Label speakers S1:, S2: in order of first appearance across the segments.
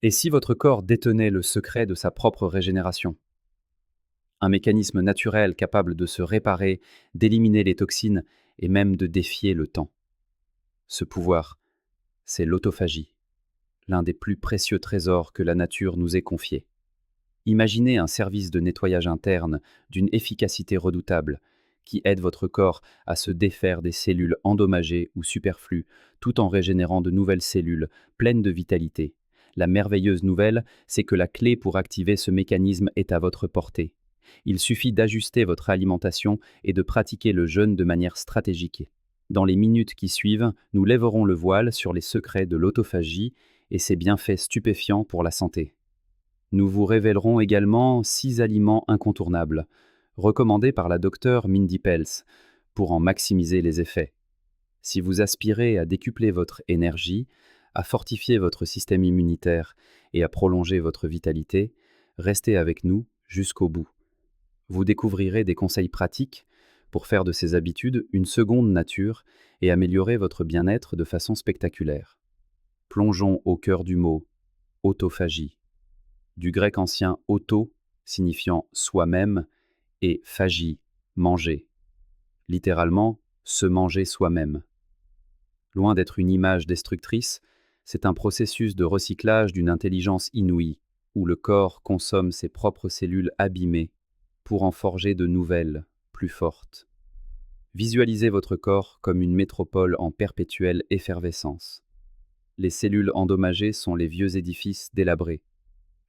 S1: Et si votre corps détenait le secret de sa propre régénération? Un mécanisme naturel capable de se réparer, d'éliminer les toxines et même de défier le temps. Ce pouvoir, c'est l'autophagie, l'un des plus précieux trésors que la nature nous ait confiés. Imaginez un service de nettoyage interne d'une efficacité redoutable qui aide votre corps à se défaire des cellules endommagées ou superflues tout en régénérant de nouvelles cellules pleines de vitalité. La merveilleuse nouvelle, c'est que la clé pour activer ce mécanisme est à votre portée. Il suffit d'ajuster votre alimentation et de pratiquer le jeûne de manière stratégique. Dans les minutes qui suivent, nous lèverons le voile sur les secrets de l'autophagie et ses bienfaits stupéfiants pour la santé. Nous vous révélerons également 6 aliments incontournables, recommandés par la docteure Mindy Pelz, pour en maximiser les effets. Si vous aspirez à décupler votre énergie, à fortifier votre système immunitaire et à prolonger votre vitalité, restez avec nous jusqu'au bout. Vous découvrirez des conseils pratiques pour faire de ces habitudes une seconde nature et améliorer votre bien-être de façon spectaculaire. Plongeons au cœur du mot autophagie, du grec ancien auto, signifiant soi-même, et phagie, manger, littéralement se manger soi-même. Loin d'être une image destructrice, c'est un processus de recyclage d'une intelligence inouïe, où le corps consomme ses propres cellules abîmées pour en forger de nouvelles, plus fortes. Visualisez votre corps comme une métropole en perpétuelle effervescence. Les cellules endommagées sont les vieux édifices délabrés.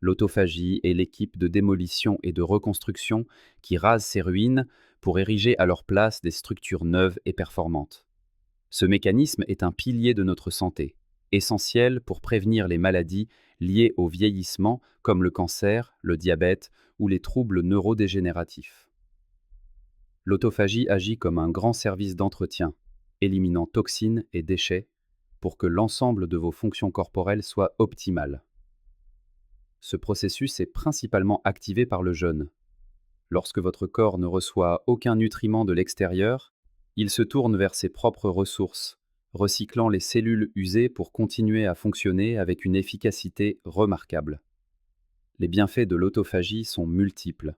S1: L'autophagie est l'équipe de démolition et de reconstruction qui rase ces ruines pour ériger à leur place des structures neuves et performantes. Ce mécanisme est un pilier de notre santé, essentiel pour prévenir les maladies liées au vieillissement comme le cancer, le diabète ou les troubles neurodégénératifs. L'autophagie agit comme un grand service d'entretien, éliminant toxines et déchets pour que l'ensemble de vos fonctions corporelles soit optimales. Ce processus est principalement activé par le jeûne. Lorsque votre corps ne reçoit aucun nutriment de l'extérieur, il se tourne vers ses propres ressources, recyclant les cellules usées pour continuer à fonctionner avec une efficacité remarquable. Les bienfaits de l'autophagie sont multiples.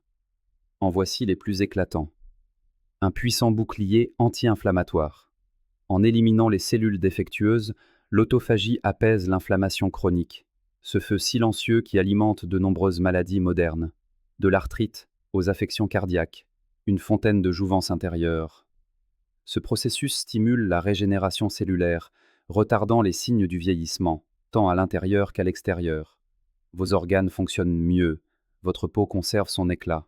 S1: En voici les plus éclatants. Un puissant bouclier anti-inflammatoire. En éliminant les cellules défectueuses, l'autophagie apaise l'inflammation chronique, ce feu silencieux qui alimente de nombreuses maladies modernes, de l'arthrite aux affections cardiaques, une fontaine de jouvence intérieure. Ce processus stimule la régénération cellulaire, retardant les signes du vieillissement, tant à l'intérieur qu'à l'extérieur. Vos organes fonctionnent mieux, votre peau conserve son éclat.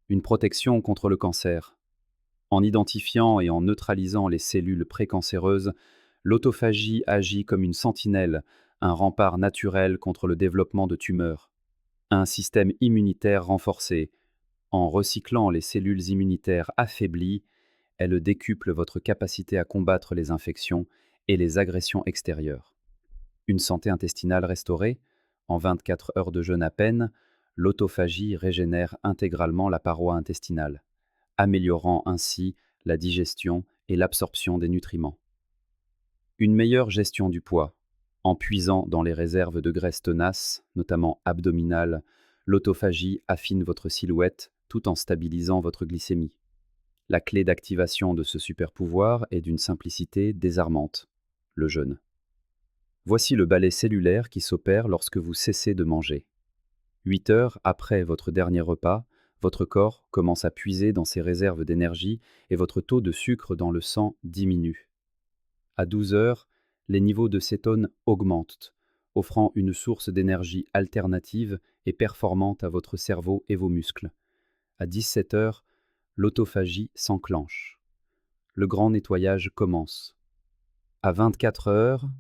S1: Une protection contre le cancer. En identifiant et en neutralisant les cellules précancéreuses, l'autophagie agit comme une sentinelle, un rempart naturel contre le développement de tumeurs. Un système immunitaire renforcé. En recyclant les cellules immunitaires affaiblies, elle décuple votre capacité à combattre les infections et les agressions extérieures. Une santé intestinale restaurée, en 24 heures de jeûne à peine, l'autophagie régénère intégralement la paroi intestinale, améliorant ainsi la digestion et l'absorption des nutriments. Une meilleure gestion du poids. En puisant dans les réserves de graisse tenace, notamment abdominale, l'autophagie affine votre silhouette tout en stabilisant votre glycémie. La clé d'activation de ce super-pouvoir est d'une simplicité désarmante, le jeûne. Voici le balai cellulaire qui s'opère lorsque vous cessez de manger. 8 heures après votre dernier repas, votre corps commence à puiser dans ses réserves d'énergie et votre taux de sucre dans le sang diminue. À 12 heures, les niveaux de cétone augmentent, offrant une source d'énergie alternative et performante à votre cerveau et vos muscles. À 17 heures, l'autophagie s'enclenche. Le grand nettoyage commence. À 24 heures,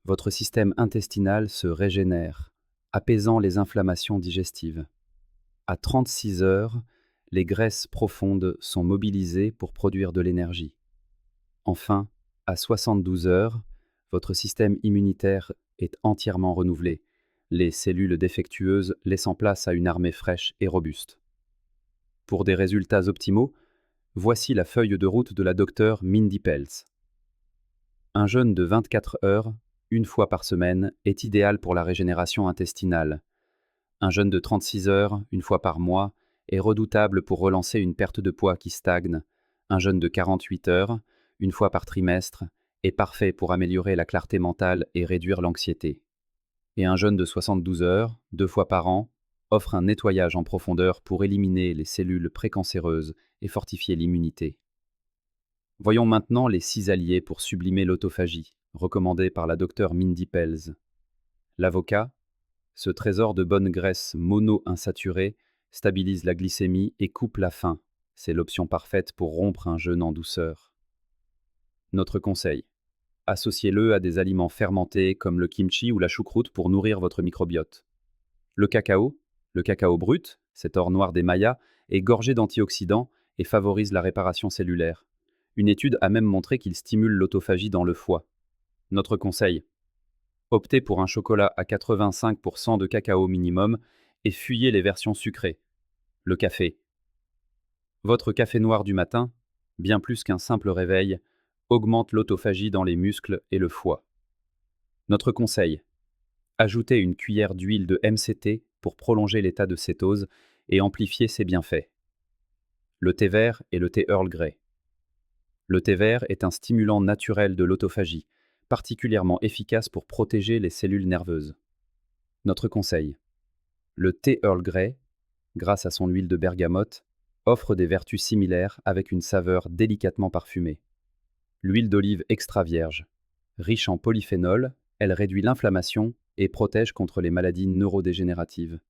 S1: votre système intestinal se régénère, apaisant les inflammations digestives. À 36 heures, les graisses profondes sont mobilisées pour produire de l'énergie. Enfin, à 72 heures, votre système immunitaire est entièrement renouvelé, les cellules défectueuses laissant place à une armée fraîche et robuste. Pour des résultats optimaux, voici la feuille de route de la docteure Mindy Pelz. Un jeûne de 24 heures une fois par semaine, est idéal pour la régénération intestinale. Un jeûne de 36 heures, une fois par mois, est redoutable pour relancer une perte de poids qui stagne. Un jeûne de 48 heures, une fois par trimestre, est parfait pour améliorer la clarté mentale et réduire l'anxiété. Et un jeûne de 72 heures, 2 fois par an, offre un nettoyage en profondeur pour éliminer les cellules précancéreuses et fortifier l'immunité. Voyons maintenant les 6 alliés pour sublimer l'autophagie, recommandés par la docteure Mindy Pelz. L'avocat, ce trésor de bonne graisse mono-insaturée, stabilise la glycémie et coupe la faim. C'est l'option parfaite pour rompre un jeûne en douceur. Notre conseil: associez-le à des aliments fermentés comme le kimchi ou la choucroute pour nourrir votre microbiote. Le cacao brut, cet or noir des Mayas, est gorgé d'antioxydants et favorise la réparation cellulaire. Une étude a même montré qu'il stimule l'autophagie dans le foie. Notre conseil: optez pour un chocolat à 85% de cacao minimum et fuyez les versions sucrées. Le café. Votre café noir du matin, bien plus qu'un simple réveil, augmente l'autophagie dans les muscles et le foie. Notre conseil: ajoutez une cuillère d'huile de MCT pour prolonger l'état de cétose et amplifier ses bienfaits. Le thé vert et le thé Earl Grey. Le thé vert est un stimulant naturel de l'autophagie, particulièrement efficace pour protéger les cellules nerveuses. Notre conseil: le thé Earl Grey, grâce à son huile de bergamote, offre des vertus similaires avec une saveur délicatement parfumée. L'huile d'olive extra vierge. Riche en polyphénol, elle réduit l'inflammation et protège contre les maladies neurodégénératives.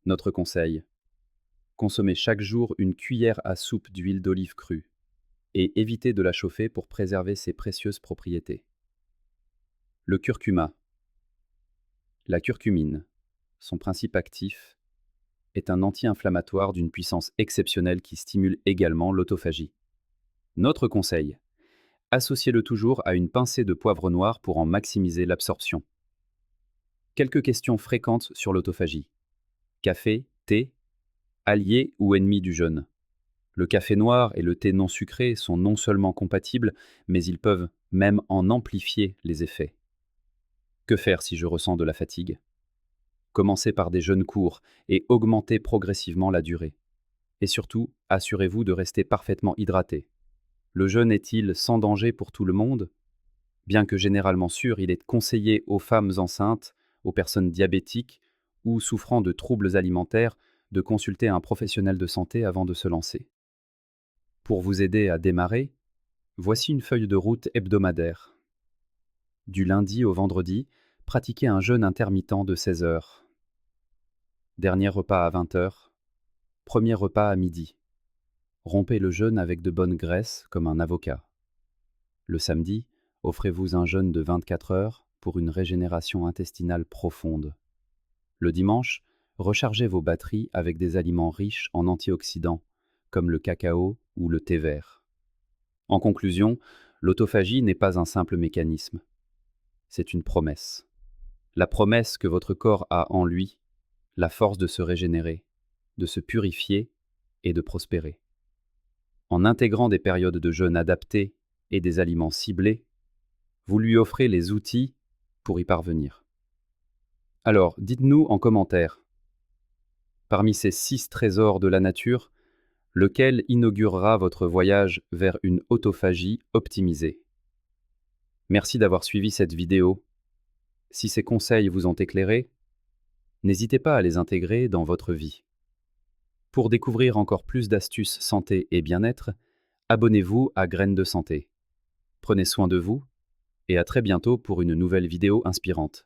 S1: Notre conseil: consommez chaque jour une cuillère à soupe d'huile d'olive crue et évitez de la chauffer pour préserver ses précieuses propriétés. Le curcuma. La curcumine, son principe actif, est un anti-inflammatoire d'une puissance exceptionnelle qui stimule également l'autophagie. Notre conseil: associez-le toujours à une pincée de poivre noir pour en maximiser l'absorption. Quelques questions fréquentes sur l'autophagie. Café, thé, alliés ou ennemis du jeûne? Le café noir et le thé non sucré sont non seulement compatibles, mais ils peuvent même en amplifier les effets. Que faire si je ressens de la fatigue? Commencez par des jeûnes courts et augmentez progressivement la durée. Et surtout, assurez-vous de rester parfaitement hydraté. Le jeûne est-il sans danger pour tout le monde? Bien que généralement sûr, il est conseillé aux femmes enceintes, aux personnes diabétiques ou souffrant de troubles alimentaires de consulter un professionnel de santé avant de se lancer. Pour vous aider à démarrer, voici une feuille de route hebdomadaire. Du lundi au vendredi, pratiquez un jeûne intermittent de 16 heures. Dernier repas à 20 heures. Premier repas à midi. Rompez le jeûne avec de bonnes graisses comme un avocat. Le samedi, offrez-vous un jeûne de 24 heures pour une régénération intestinale profonde. Le dimanche, rechargez vos batteries avec des aliments riches en antioxydants, comme le cacao ou le thé vert. En conclusion, l'autophagie n'est pas un simple mécanisme. C'est une promesse. La promesse que votre corps a en lui, la force de se régénérer, de se purifier et de prospérer. En intégrant des périodes de jeûne adaptées et des aliments ciblés, vous lui offrez les outils pour y parvenir. Alors, dites-nous en commentaire, parmi ces 6 trésors de la nature, lequel inaugurera votre voyage vers une autophagie optimisée? Merci d'avoir suivi cette vidéo. Si ces conseils vous ont éclairé, n'hésitez pas à les intégrer dans votre vie. Pour découvrir encore plus d'astuces santé et bien-être, abonnez-vous à Graines de Santé. Prenez soin de vous et à très bientôt pour une nouvelle vidéo inspirante.